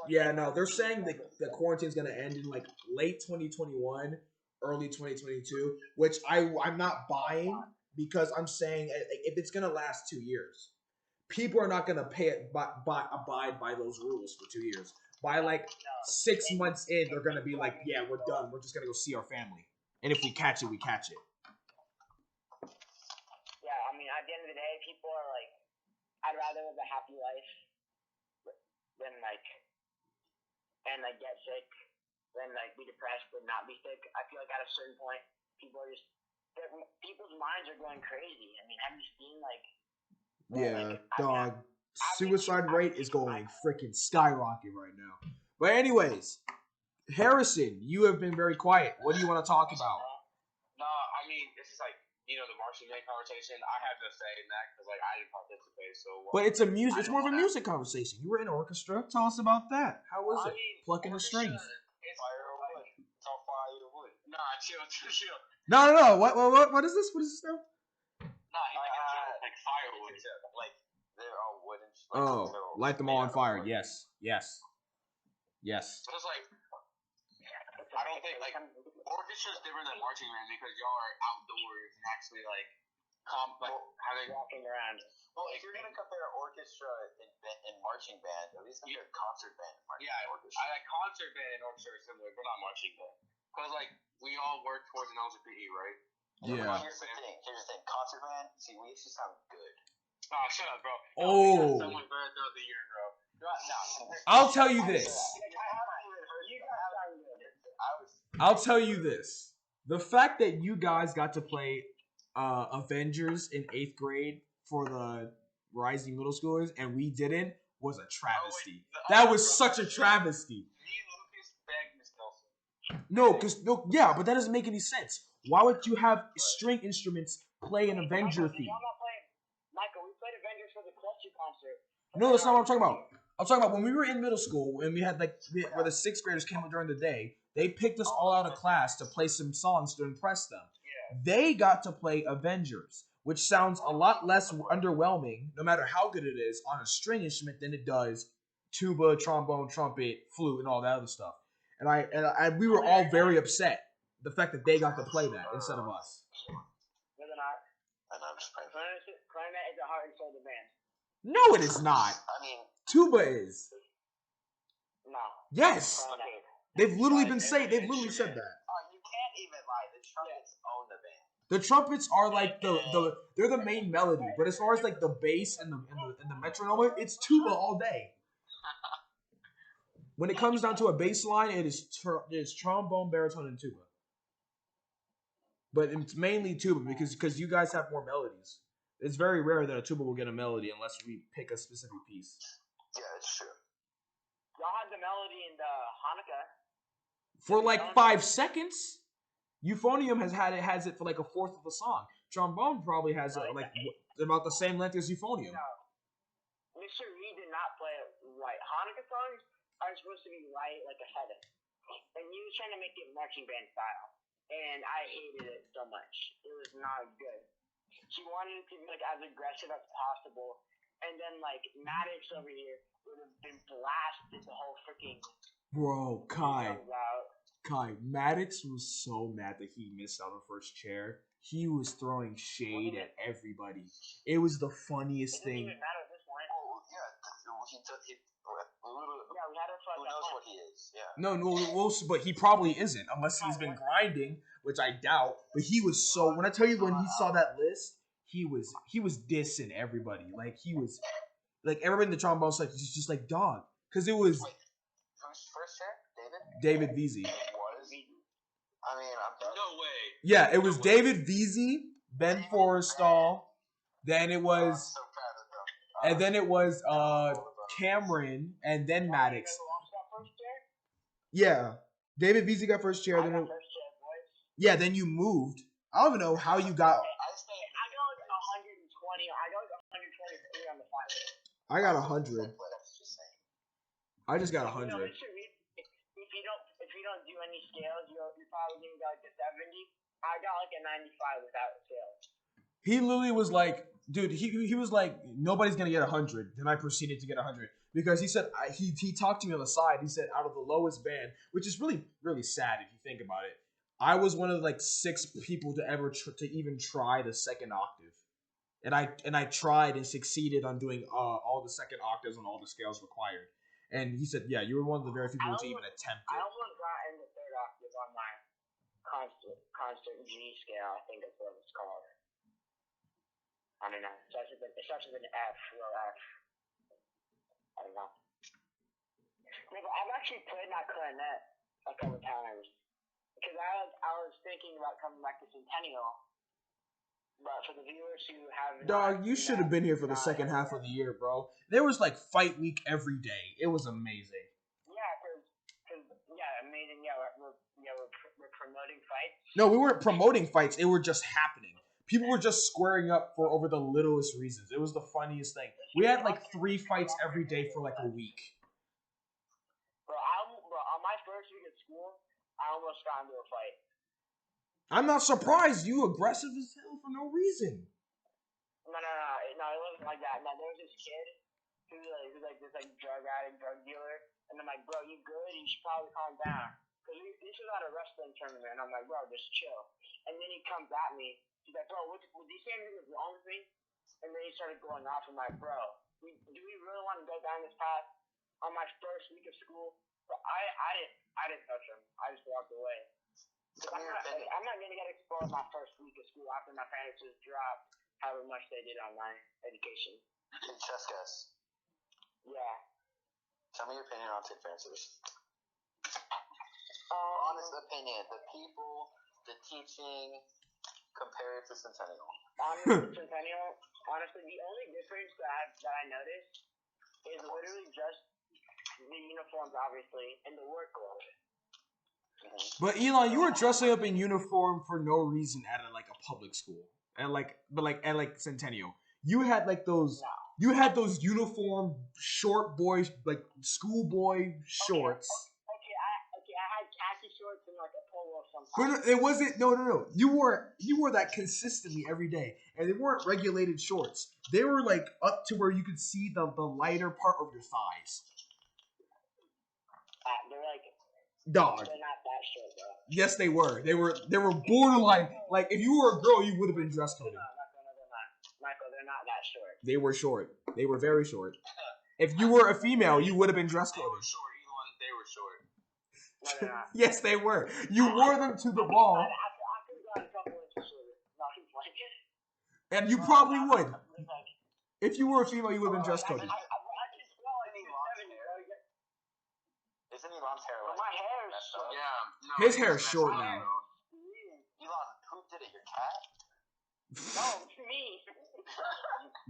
Yeah, no, they're saying the quarantine is gonna end in like late 2021, early 2022, which I'm not buying because I'm saying if it's gonna last 2 years, people are not gonna abide by those rules for 2 years. By like 6 months in, they're gonna be like, yeah, we're done. We're just gonna go see our family, and if we catch it, we catch it. Yeah, I mean, at the end of the day, people are like, I'd rather live a happy life than get sick, than be depressed but not be sick. I feel like at a certain point, people's minds are going crazy. I mean, have you seen dog. suicide rate is going freaking skyrocket right now. But anyways, Harrison, you have been very quiet. What do you want to talk about? No, I mean, this is like, the marching band conversation. I have no say in that because, I didn't participate. So, but it's it's more of a music conversation. You were in orchestra. Tell us about that. How was it? Plucking the strings. It's fire or wood. It's all fire or wood. Nah, chill. No. What is this? What is this now? Nah, like firewood. Like, they're all wooden. Light them all on fire. Yes. So it's like, I don't think, orchestra's different than marching band because y'all are outdoors and actually, having... walking around. Well, if you're going to compare orchestra and marching band, at least compare concert band and marching band. I like concert band and orchestra are similar, but not marching band. Because, we all work towards an LGPE, right? Yeah. Here's the thing. Concert band, see, we used to sound good. Nah, shut up, bro. Oh. We got someone better throughout the year, bro. I'll tell you this. I'll tell you this. The fact that you guys got to play Avengers in 8th grade for the rising middle schoolers and we didn't was a travesty. That was such a travesty. Me and Lucas begged Miss Nelson. No, but that doesn't make any sense. Why would you have string instruments play an Avenger theme? Michael, we played Avengers for the Clutchy concert. No, that's not what I'm talking about. I'm talking about when we were in middle school and we had where the 6th graders came during the day. They picked us all out of class to play some songs to impress them. Yeah. They got to play Avengers, which sounds a lot less underwhelming, no matter how good it is, on a string instrument than it does tuba, trombone, trumpet, flute, and all that other stuff. And we were all very upset the fact that they got to play that instead of us. Whether or not, And I'm just playing. Clarinet is a heart and soul of the band. No, it is not. I mean, Tuba is. No. Yes. Clarinet. They've literally said that. you can't even lie. The trumpets own the band. The trumpets are like they're the main melody, but as far as like the bass and the metronome, it's tuba all day. When it comes down to a bass line, it is trombone, baritone, and tuba. But it's mainly tuba because you guys have more melodies. It's very rare that a tuba will get a melody unless we pick a specific piece. Yeah, it's true. Y'all had the melody in the Hanukkah. For like 5 seconds. Euphonium has it for like a fourth of the song. Trombone probably has it like about the same length as euphonium. No. Mr. Reed did not play it right. Hanukkah songs are supposed to be right like a heaven. And he was trying to make it marching band style. And I hated it so much. It was not good. He wanted it to be like as aggressive as possible. And then like Maddox over here would have been blasted the whole freaking Bro, Kai, Maddox was so mad that he missed out on first chair. He was throwing shade at everybody. It was the funniest thing. It didn't even matter at this point. Oh, yeah. We had it for Who knows what he is? Yeah. No, but he probably isn't, unless he's been grinding, which I doubt. But he was so. When I tell you, when he saw that list, he was dissing everybody. Like he was, like everybody in the trombone section was just like dog, because it was. Wait, who's first chair? David Veazey. It was. I mean, No way. Yeah, it was David Veazey, Ben Forrestall, then it was, I'm so proud of them. and then it was Cameron, and then Maddox. Yeah, David Veazey got first chair. Then then you moved. I don't even know how you got. I got like 120. I got like 123 on the final. I got 100. I just got 100. If you don't do any scales, you're probably gonna go like a 70. I got like a 95 without scales. He literally was like, dude, he was like, nobody's gonna get 100. Then I proceeded to get 100 because he said he talked to me on the side. He said out of the lowest band, which is really really sad if you think about it. I was one of like 6 people to ever to even try the second octave, and I tried and succeeded on doing all the second octaves on all the scales required. And he said, yeah, you were one of the very few people to even attempt it. I almost got in the third octave on my constant G scale. I think that's what it's called. I don't know. It starts with an F, low F. I don't know. No, but I've actually played that clarinet a couple times because I was thinking about coming back to Centennial But for the viewers who have Dog, you should have been here for the second half of the year, bro. There was like fight week every day. It was amazing. Yeah, amazing. Yeah, we're promoting fights. No, we weren't promoting fights. It were just happening. People were just squaring up for over the littlest reasons. It was the funniest thing. We had like 3 fights every day for like a week. Bro, on my first week at school, I almost got into a fight. I'm not surprised. You aggressive as hell for no reason. No, it wasn't like that. No, there was this kid who's like this like drug addict, drug dealer, and I'm like, bro, you good? You should probably calm down. Cause this was at a wrestling tournament, and I'm like, bro, just chill. And then he comes at me. He's like, bro, what do you say anything was wrong with me? And then he started going off. I'm like, bro, do we really want to go down this path on my first week of school? But I didn't touch him. I just walked away. I'm not gonna get exposed my first week of school after my parents just dropped however much they did on my education. Chess guess. Yeah. Tell me your opinion on St. Francis. Honest opinion. The people, the teaching, compared to Centennial. Honestly, the only difference that I noticed is literally just the uniforms, obviously, and the workload. But Elon, you were dressing up in uniform for no reason at a public school, at Centennial. You had like those. No. You had those uniform short boy, like schoolboy shorts. Okay, I had khaki shorts and like a polo sometimes. But it wasn't. No. You wore that consistently every day, and they weren't regulated shorts. They were like up to where you could see the lighter part of your thighs. They're like. Dog. They're not that short, though. Yes, they were. They were borderline. Like if you were a girl, you would have been dress coded. No, they're not. Michael, they're not that short. They were short. They were very short. If you were a female, you would have been dress They coded. were short, Elon. They were short. No, they're not. Yes, they were. You wore them to the ball, I could have gone a couple inches shorter. No, he's like. and you probably would. If you were a female, you would have been dress coded. Isn't Elon's hair like... My hair is short. Yeah. No, His hair is short now. Elon, who did it? Your cat? No, it's me.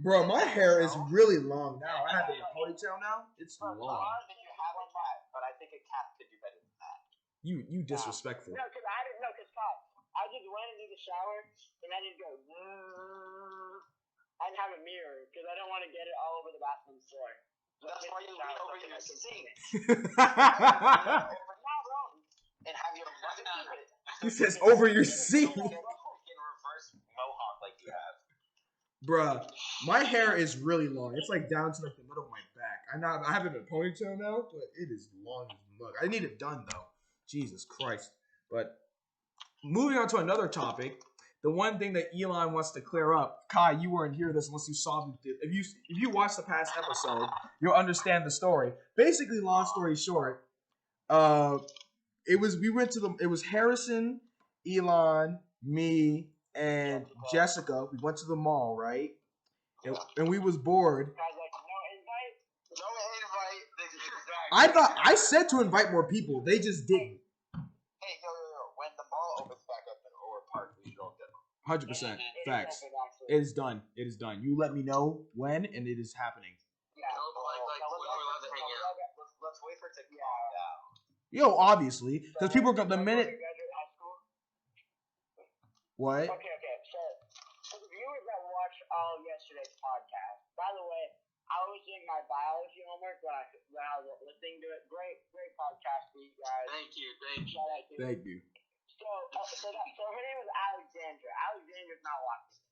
Bro, my hair is really long now. I have it in a ponytail now. It's long. You have a cat, but I think a cat could do better than that. You disrespectful. No, because Pop, I just went into the shower and I just go. I didn't have a mirror because I don't want to get it all over the bathroom floor. That's why you lean over your sink. And have your mother keep it. He says over your sink. In reverse mohawk like you have. Bruh, my hair is really long. It's like down to like the middle of my back. I have it in a ponytail now, but it is long as mug. I need it done though. Jesus Christ. But moving on to another topic, the one thing that Elon wants to clear up, Kai, you weren't here this unless you saw the if you watched the past episode, you'll understand the story. Basically, long story short, it was Harrison, Elon, me, and Jessica. We went to the mall, right? And we was bored. No invite. I said to invite more people. They just didn't. Hey, yo. When the mall opens back up in Orr Park, we should go get them. 100% facts. It is done. It is done. You let me know when, and it is happening. Let's wait for it to calm down. Yo, obviously, because people are the minute. What? Okay. So, for the viewers that watched all yesterday's podcast, by the way, I was doing my biology homework when I was listening to it. Great podcast for you guys. Thank you. Shout out to you. Thank you. So her name was Alexandra. Alexandra's not watching.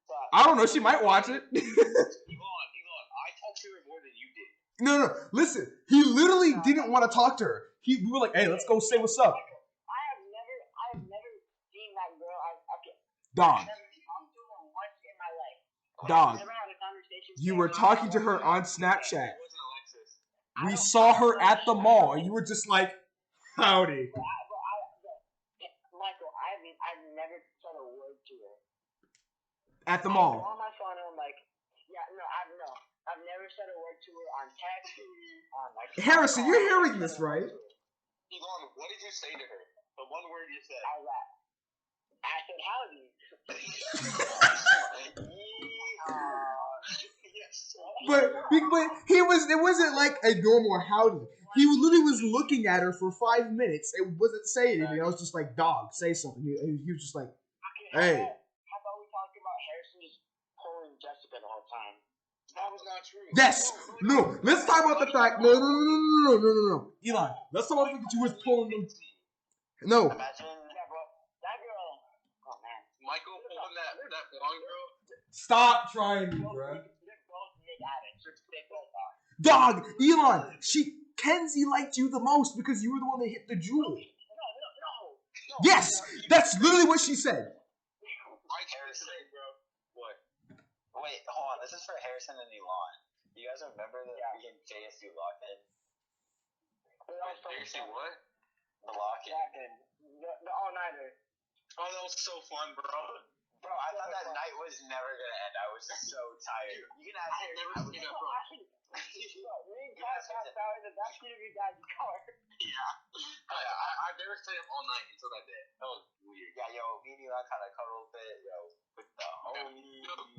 But, I don't know. She might watch it. Elon, I talked to her more than you did. No. Listen, he literally didn't want to talk to her. We were like, hey, let's go say what's up. I have never seen that girl. Dog. I've never talked to her once in my life. Dog. I've never had a conversation. You were talking to her on Snapchat. It wasn't Alexis. We saw her at the mall, and you were just like, howdy. Michael, I've never said a word to her. At the mall. On my phone, and I'm like, I've never said a word to her on text. Harrison, you're hearing this, right? Elon, what did you say to her? The one word you said. How's that? I said howdy. But it wasn't like a normal howdy. He literally was looking at her for 5 minutes and wasn't saying anything. I was just like, dog, say something. He was just like, hey. How about we talk about Harrison just pulling Jessica the whole time? That was not true. Yes. No. Let's talk about the fact. No. Elon, let's talk about the fact that you was pulling them. No. Imagine. Yeah, bro. That girl. Oh, man. Michael pulling that blonde girl. Stop trying me, bro. They're both big addicts. They both are. Dog, Elon, Kenzie liked you the most because you were the one that hit the jewel. No. Yes, that's literally what she said. Harrison, bro. What? Wait, hold on. This is for Harrison and Elon. You guys remember the freaking JSU lock-in? JSU what? The lock-in. The all-nighter. Oh, that was so fun, bro. Bro, I thought that night was never gonna end. I was so tired. You can ask Harrison. Never seen that, bro. Me and Kyle passed out in the backseat of your dad's car. Yeah. I've never stayed up all night until that day. That was weird. Yeah, yo, me and Elon kind of cuddled a bit, yo, with the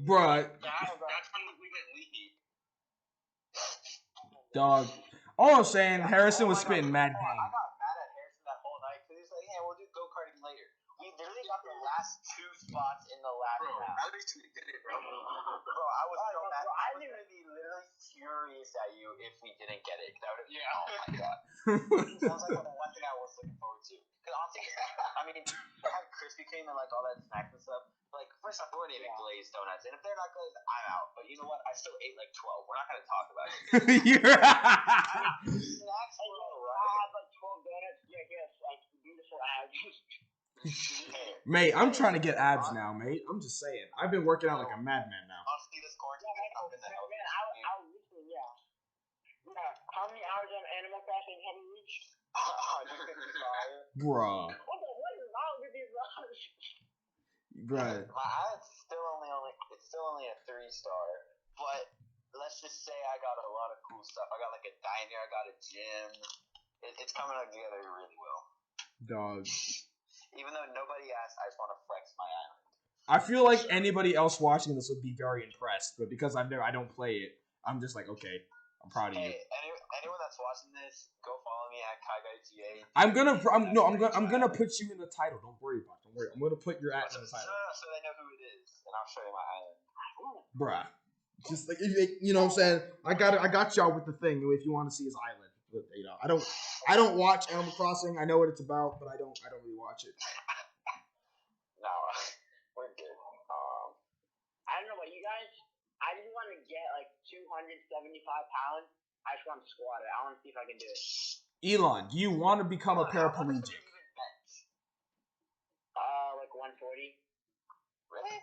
Bruh. That's when we went leaky. Dog. All I'm saying, Harrison was spitting mad pain. I got mad at Harrison that whole night because he was like, hey, we'll do go-karting later. We literally got the last 2 spots in the last round. At least we did it, bro. Bro, I was so mad. I was going to be literally furious at you if we didn't get it. Oh my god. Sounds like the one thing I was looking forward to. Because honestly, I mean, they had Krispy Kreme and like all that snacks and stuff. Like, first off, we're not even glazed donuts. And if they're not glazed, I'm out. But you know what? I still ate like 12. We're not going to talk about it. Snacks were alright. I had like 12 donuts. Yeah, yes, like beautiful abs. Mate, I'm trying to get abs now, mate. I'm just saying. I've been working out like a madman now. Honestly, this quarantine up in the health. Man, I was listening, yeah. How many hours on Animal Crossing have you reached? 155. Bruh. What is wrong with you, bro? Bruh. It's still only a 3-star, but let's just say I got a lot of cool stuff. I got like a diner, I got a gym. It's coming together really well. Dog. Even though nobody asked, I just want to flex my island. I feel like anybody else watching this would be very impressed, but because I don't play it, I'm just like, okay, I'm proud of you. Hey, anyone that's watching this, go follow me at KaiGuyGA. I'm gonna put you in the title. Don't worry about it. Don't worry. I'm gonna put your at in the title. So they know who it is, and I'll show you my island. Bruh. Just like, you know what I'm saying? I got y'all with the thing if you want to see his island. But, you know, I don't watch Animal Crossing. I know what it's about, but I don't really watch it. No, we're good. I don't know about you guys. I just want to get like 275 pounds. I just want to squat it. I want to see if I can do it. Elon, do you want to become a paraplegic? Like 140. Really?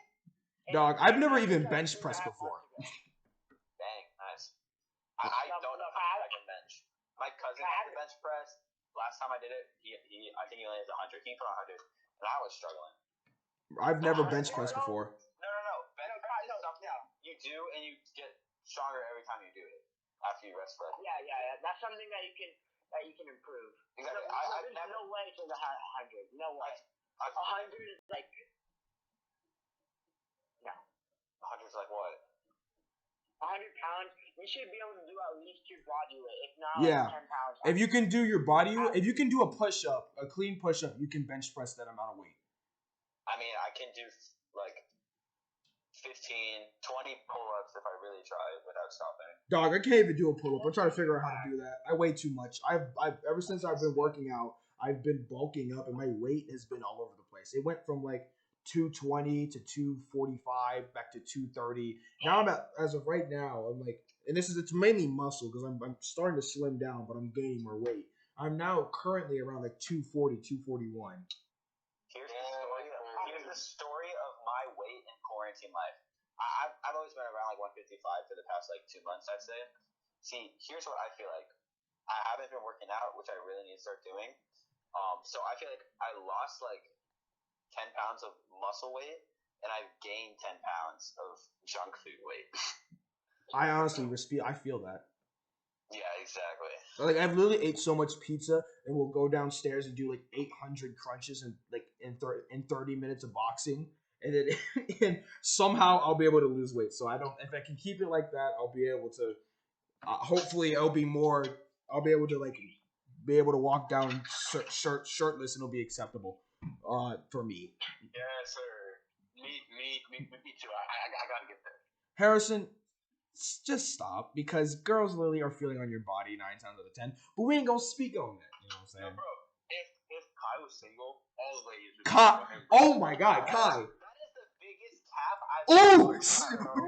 Dog, I've never even bench pressed before. Dang, nice. I don't know if I can bench. My cousin had the bench press. Last time I did it, I think he only has 100. He put on 100, and I was struggling. I've never bench pressed before. No. Bench press is something you do, and you get stronger every time you do it after you rest for it. Yeah. That's something that you can improve. Exactly. There's no way to the 100. No way. 100 is like. No. 100 is like what? 100 pounds, you should be able to do at least your body weight. If not, Yeah. like 10 pounds. If you can do your body, if you can do a push-up, a clean push-up, you can bench press that amount of weight. I mean, I can do like 15, 20 pull-ups if I really try without stopping. Dog, I can't even do a pull-up. I'm trying to figure out how to do that. I weigh too much. I've ever since I've been working out, I've been bulking up, and my weight has been all over the place. It went from like 220 to 245 back to 230. Now I'm at, as of right now, I'm like, and it's mainly muscle because I'm starting to slim down, but I'm gaining more weight. I'm now currently around like 240, 241. Here's the story of my weight in quarantine life. I've always been around like 155 for the past like 2 months, I'd say. See, here's what I feel like. I haven't been working out, which I really need to start doing. So I feel like I lost like 10 pounds of muscle weight, and I've gained 10 pounds of junk food weight. I honestly I feel that. Yeah, exactly. Like I've literally ate so much pizza, and we'll go downstairs and do like 800 crunches in 30 minutes of boxing, and then and somehow I'll be able to lose weight. So I don't. If I can keep it like that, I'll be able to. Hopefully, I'll be more. I'll be able to walk down shirtless, and it'll be acceptable. For me. Yes, sir. Me too. I gotta get there. Harrison, just stop because girls literally are feeling on your body 9 times out of 10. But we ain't gonna speak on that. You know what I'm saying? No, bro. If Kai was single, all the ladies would Kai. be him. Oh my God, Kai. That is the biggest cap I've Oh ever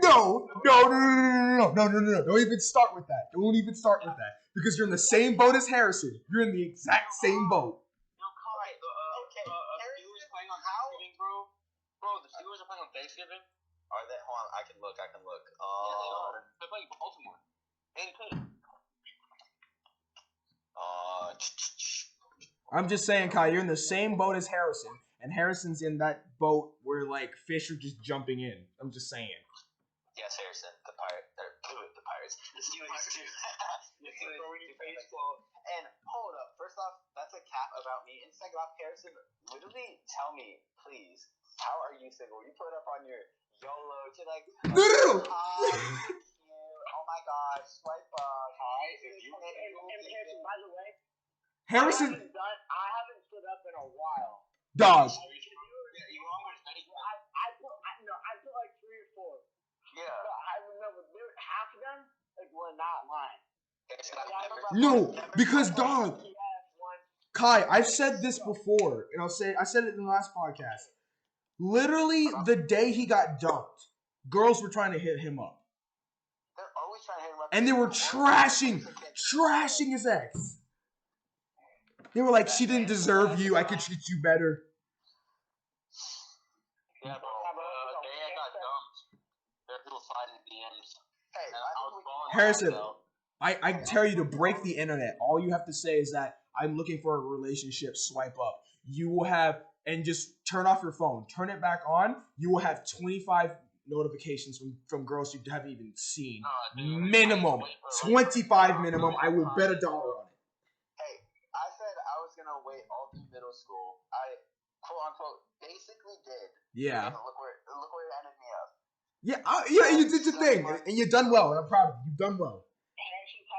no! Don't even start with that. Don't even start with that because you're in the same boat as Harrison. You're in the exact same boat. No, Kai. Okay. Steelers playing on Thanksgiving, bro. Bro, the Steelers are playing on Thanksgiving. Are they? Hold on, I can look. Yeah, they are. They're playing Baltimore. And I'm just saying, Kai, you're in the same boat as Harrison, and Harrison's in that boat where like fish are just jumping in. I'm just saying. Yes, Harrison. The Pirates. The Steelers too. And hold up. First off, that's a cap about me. And second off, Harrison, literally tell me, please, how are you single? You put up on your YOLO to like, No. oh my gosh, swipe up. Hi, if you And Harrison, by the way, Harrison, I haven't stood up in a while. dog. I put like 3 or 4. Yeah. But I remember half of them were not mine. No, because dog. Kai, I've said this before, and I said it in the last podcast. Literally, the day he got dumped, girls were trying to hit him up. They're always trying to hit him up. And they were trashing his ex. They were like, she didn't deserve you. I could treat you better. yeah, bro. They got dumped. They're still sliding DMs. Hey, And I was following Harrison, them, though. I tell you to break the internet. All you have to say is that I'm looking for a relationship. Swipe up. You will have, and just turn off your phone. Turn it back on. You will have 25 notifications from girls you haven't even seen. Minimum. 25 minimum. I will bet $1 on it. Hey, I said I was gonna wait all through middle school. I quote unquote basically did. Yeah. And look where it ended me up. Yeah, you did your thing, and you've done well. And I'm proud of you. You've done well. Harrison's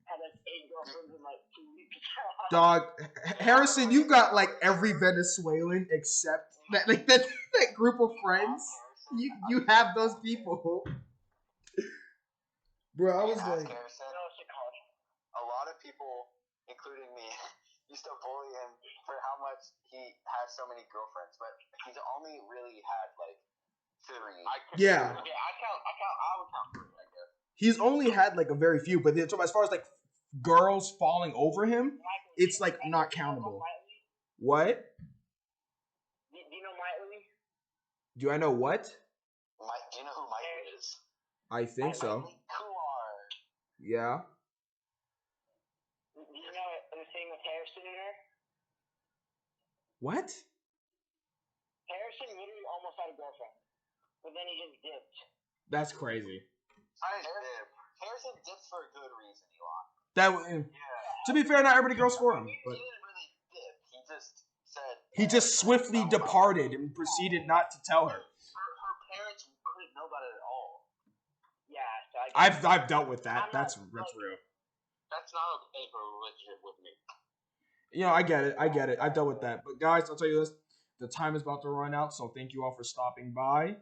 had 8 girlfriends in like 2 weeks. Dog, Harrison, you got like every Venezuelan except that group of friends. You have those people. Bro, I was like, Harrison, a lot of people, including me, used to bully him for how much he has so many girlfriends, but he's only really had like 3. yeah. Okay, I would count 3, I guess. He's only had like a very few, but as far as like girls falling over him, it's like not countable. What? Do you know Miley? Do I know what? Do you know who Mike is? I think so. Yeah. Do you know the thing with Harrison in her? What? Harrison literally almost had a girlfriend, but then he just dipped. That's crazy. Harrison dipped for a good reason, Elon. To be fair, not everybody goes for him, but He didn't really dip. He just said. he just swiftly departed and proceeded not to tell her. Her parents couldn't know about it at all. Yeah, so I've dealt with that. That's real. That's not okay for a relationship with me. You know, I get it. I've dealt with that. But guys, I'll tell you this: the time is about to run out. So thank you all for stopping by.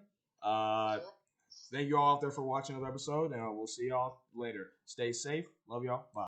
Thank you all out there for watching another episode, and we'll see y'all later. Stay safe. Love y'all. Bye.